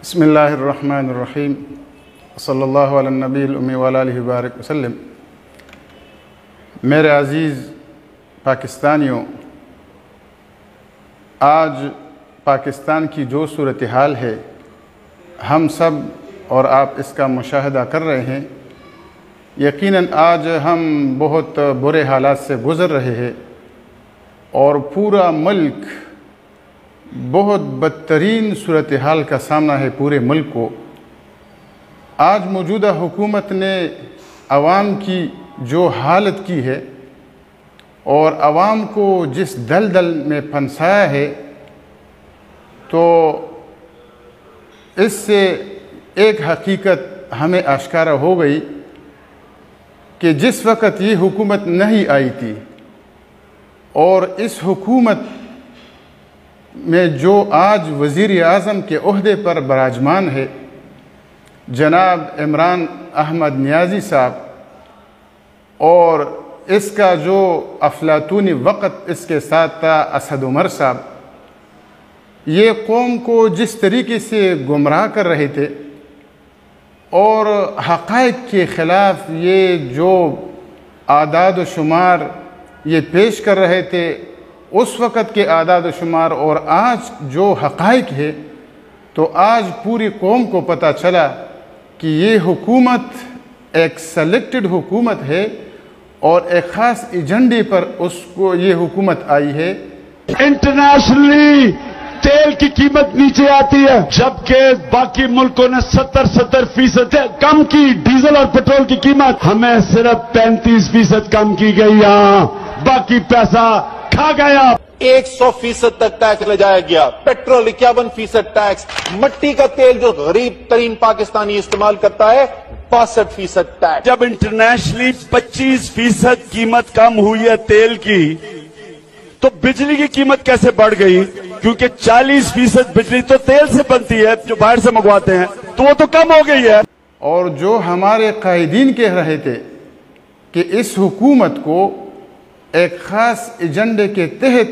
بسم اللہ الرحمن الرحیم صلی اللہ علی النبی الأمی وعلی آلہ وبارک وسلم۔ میرے عزیز پاکستانیوں، آج پاکستان کی جو صورتحال ہے ہم سب اور آپ اس کا مشاہدہ کر رہے ہیں۔ یقیناً آج ہم بہت برے حالات سے گزر رہے ہیں اور پورا ملک بہت بدترین صورتحال کا سامنا ہے پورے ملک کو۔ آج موجودہ حکومت نے عوام کی جو حالت کی ہے اور عوام کو جس دلدل میں پھنسایا ہے، تو اس سے ایک حقیقت ہمیں آشکارا ہو گئی کہ جس وقت یہ حکومت نہیں آئی تھی اور اس حکومت میں جو آج وزیر اعظم کے عہدے پر براجمان ہے جناب عمران احمد نیازی صاحب، اور اس کا جو افلاطونی وقت اس کے ساتھ تھا اسد عمر صاحب، یہ قوم کو جس طریقے سے گمراہ کر رہے تھے اور حقائق کے خلاف یہ جو اعداد و شمار یہ پیش کر رہے تھے، اس وقت کے اعداد و شمار اور آج جو حقائق ہے، تو آج پوری قوم کو پتہ چلا کہ یہ حکومت ایک سلیکٹڈ حکومت ہے اور ایک خاص ایجنڈے پر اس کو یہ حکومت آئی ہے۔ انٹرنیشنلی تیل کی قیمت نیچے آتی ہے، جبکہ باقی ملکوں نے 70% کم کی ڈیزل اور پیٹرول کی قیمت، ہمیں صرف 35% کم کی گئی، یہاں باقی پیسہ کھا گیا۔ 100% تک ٹیکس لے جایا گیا، پیٹرول 51% ٹیکس، مٹی کا تیل جو غریب ترین پاکستانی استعمال کرتا ہے 62% ٹیکس۔ جب انٹرنیشنلی 25% قیمت کم ہوئی ہے تیل کی، تو بجلی کی قیمت کیسے بڑھ گئی؟ کیونکہ 40% بجلی تو تیل سے بنتی ہے جو باہر سے منگواتے ہیں، تو وہ تو کم ہو گئی ہے۔ اور جو ہمارے قائدین کہہ رہے تھے کہ اس حکومت کو ایک خاص ایجنڈے کے تحت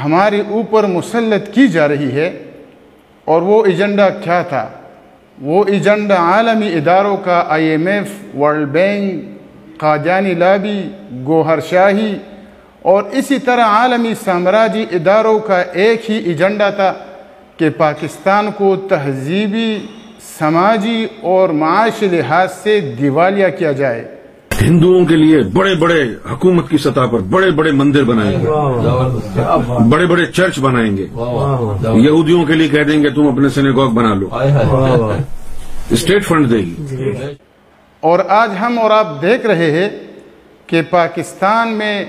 ہمارے اوپر مسلط کی جا رہی ہے، اور وہ ایجنڈا کیا تھا؟ وہ ایجنڈا عالمی اداروں کا IMF، world bank, Qadiani lobby, Gohar Shahi اور اسی طرح عالمی سامراجی اداروں کا ایک ہی ایجنڈا تھا کہ پاکستان کو تہذیبی، سماجی اور معاشی لحاظ سے دیوالیہ کیا جائے۔ ہندوؤں کے لیے بڑے بڑے حکومت کی سطح پر بڑے بڑے مندر بنائیں گے، بڑے بڑے چرچ بنائیں گے۔ یہودیوں کے لیے کہہ دیں گے تم اپنے سینیگوگ بنا لو، اسٹیٹ فنڈ دے گی۔ اور آج ہم اور آپ دیکھ رہے ہیں کہ پاکستان میں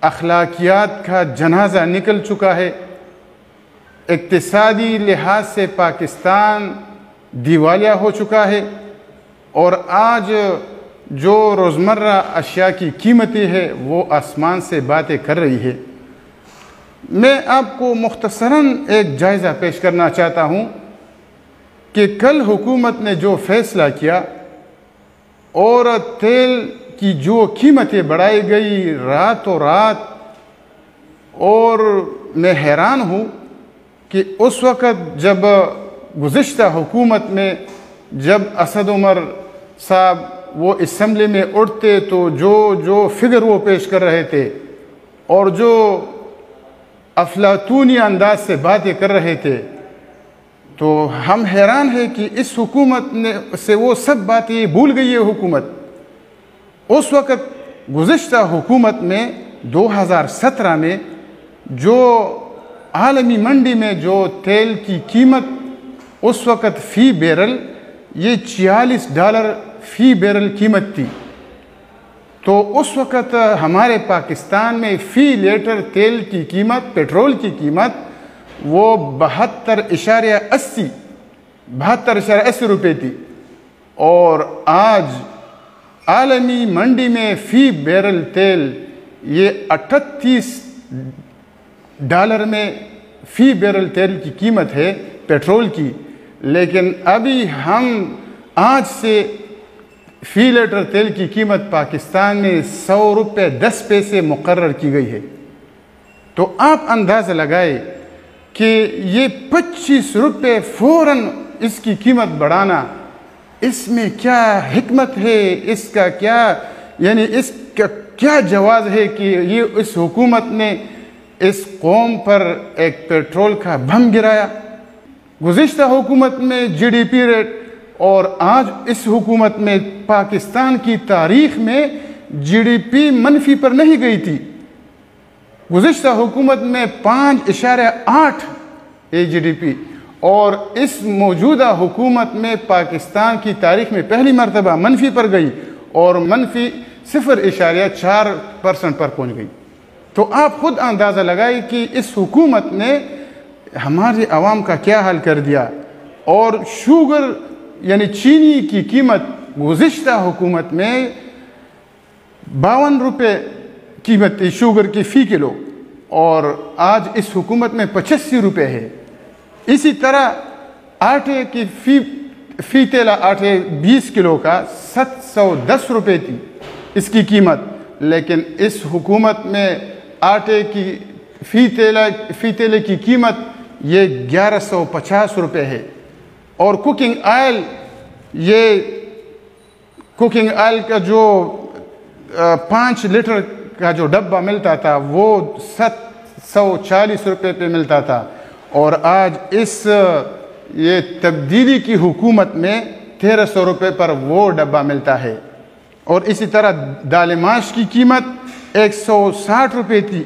اخلاقیات کا جنازہ نکل چکا ہے۔ اقتصادی لحاظ سے پاکستان دیوالیہ ہو چکا ہے، اور آج جو روزمرہ اشیاء کی قیمتیں ہے وہ آسمان سے باتیں کر رہی ہے۔ میں آپ کو مختصراً ایک جائزہ پیش کرنا چاہتا ہوں کہ کل حکومت نے جو فیصلہ کیا اور تیل کی جو قیمتیں بڑھائی گئی راتوں رات، اور میں حیران ہوں کہ اس وقت جب گزشتہ حکومت میں جب اسد عمر صاحب وہ اسمبلی میں اٹھتے تو جو فگر وہ پیش کر رہے تھے اور جو افلاطونی انداز سے باتیں کر رہے تھے، تو ہم حیران ہیں کہ اس حکومت نے سے وہ سب باتیں بھول گئی ہے حکومت۔ اس وقت گزشتہ حکومت میں 2017 میں جو عالمی منڈی میں جو تیل کی قیمت اس وقت فی بیرل یہ $46 فی بیرل قیمت تھی، تو اس وقت ہمارے پاکستان میں فی لیٹر تیل کی قیمت، پیٹرول کی قیمت وہ 72.80 روپے تھی، اور آج عالمی منڈی میں فی بیرل تیل یہ $38 میں فی بیرل تیل کی قیمت ہے پیٹرول کی۔ لیکن ابھی ہم آج سے فی لیٹر تیل کی قیمت پاکستان میں $100.10 مقرر کی گئی ہے۔ تو آپ اندازہ لگائے کہ یہ 25 روپے فوراً اس کی قیمت بڑھانا، اس میں کیا حکمت ہے، اس کا کیا یعنی اس کا کیا جواز ہے کہ یہ اس حکومت نے اس قوم پر ایک پیٹرول کا بم گرایا؟ گزشتہ حکومت میں جی ڈی پی ریٹ اور آج اس حکومت میں پاکستان کی تاریخ میں جی ڈی پی منفی پر نہیں گئی تھی۔ گزشتہ حکومت میں 5.8 جی ڈی پی، اور اس موجودہ حکومت میں پاکستان کی تاریخ میں پہلی مرتبہ منفی پر گئی اور منفی 0.4% پر پہنچ گئی۔ تو آپ خود اندازہ لگائیں کہ اس حکومت نے ہمارے عوام کا کیا حال کر دیا۔ اور شوگر یعنی چینی کی قیمت گزشتہ حکومت میں 52 روپے قیمت تھی شوگر کی فی کلو، اور آج اس حکومت میں 85 روپے ہے۔ اسی طرح آٹے کی فی تیلا آٹے 20 کلو کا 710 روپے تھی اس کی قیمت، لیکن اس حکومت میں آٹے کی فی تیلے کی قیمت یہ 1150 روپے ہے۔ اور کوکنگ آئل، یہ کوکنگ آئل کا جو 5 لیٹر کا جو ڈبہ ملتا تھا وہ 740 روپے پہ ملتا تھا، اور آج اس یہ تبدیلی کی حکومت میں 1300 روپے پر وہ ڈبہ ملتا ہے۔ اور اسی طرح دال ماش کی قیمت 160 روپے تھی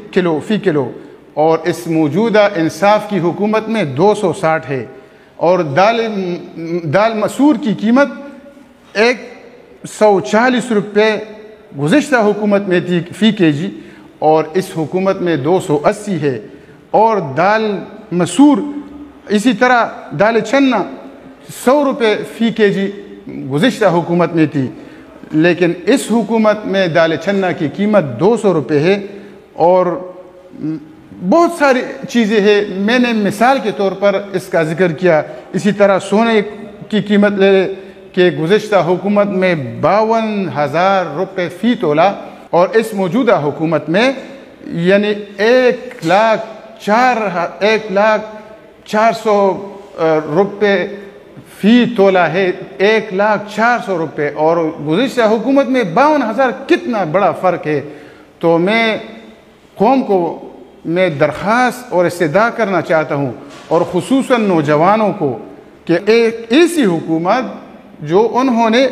فی کلو، اور اس موجودہ انصاف کی حکومت میں 260 ہے۔ اور دال مسور کی قیمت 140 روپے گزشتہ حکومت میں تھی فی کے جی، اور اس حکومت میں 280 ہے۔ اور دال مسور اسی طرح دال چنا 100 روپے فی کے جی گزشتہ حکومت میں تھی، لیکن اس حکومت میں دال چنا کی قیمت 200 روپے ہے۔ اور بہت ساری چیزیں ہیں، میں نے مثال کے طور پر اس کا ذکر کیا۔ اسی طرح سونے کی قیمت لے لے کہ گزشتہ حکومت میں 52,000 روپے فی تولہ، اور اس موجودہ حکومت میں یعنی 1,04,000 روپے فی تولہ ہے، 1,04,000 روپے، اور گزشتہ حکومت میں 52,000، کتنا بڑا فرق ہے۔ تو میں قوم کو میں درخواست اور استدعا کرنا چاہتا ہوں، اور خصوصاً نوجوانوں کو، کہ ایک ایسی حکومت جو انہوں نے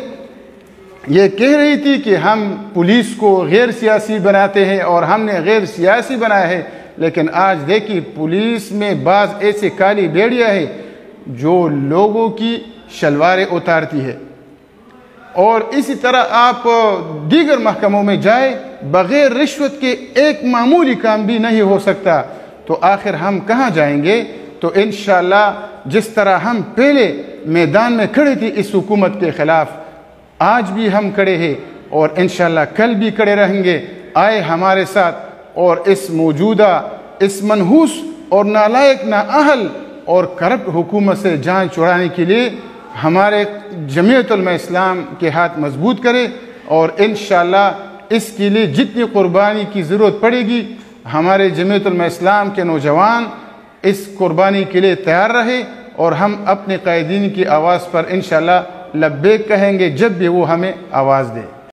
یہ کہہ رہی تھی کہ ہم پولیس کو غیر سیاسی بناتے ہیں اور ہم نے غیر سیاسی بنایا ہے، لیکن آج دیکھیے پولیس میں بعض ایسے کالی بیڑیاں ہیں جو لوگوں کی شلواریں اتارتی ہے۔ اور اسی طرح آپ دیگر محکموں میں جائیں، بغیر رشوت کے ایک معمولی کام بھی نہیں ہو سکتا، تو آخر ہم کہاں جائیں گے؟ تو انشاءاللہ جس طرح ہم پہلے میدان میں کھڑے تھے اس حکومت کے خلاف، آج بھی ہم کھڑے ہیں اور انشاءاللہ کل بھی کھڑے رہیں گے۔ آئے ہمارے ساتھ، اور اس موجودہ اس منحوس اور نالائق نااہل اور کرپٹ حکومت سے جان چھڑانے کے لیے ہمارے جمعیت علماء اسلام کے ہاتھ مضبوط کرے، اور انشاءاللہ اس کے لیے جتنی قربانی کی ضرورت پڑے گی ہمارے جمعیت علماء اسلام کے نوجوان اس قربانی کے لیے تیار رہے، اور ہم اپنے قائدین کی آواز پر انشاءاللہ لبیک کہیں گے جب بھی وہ ہمیں آواز دے۔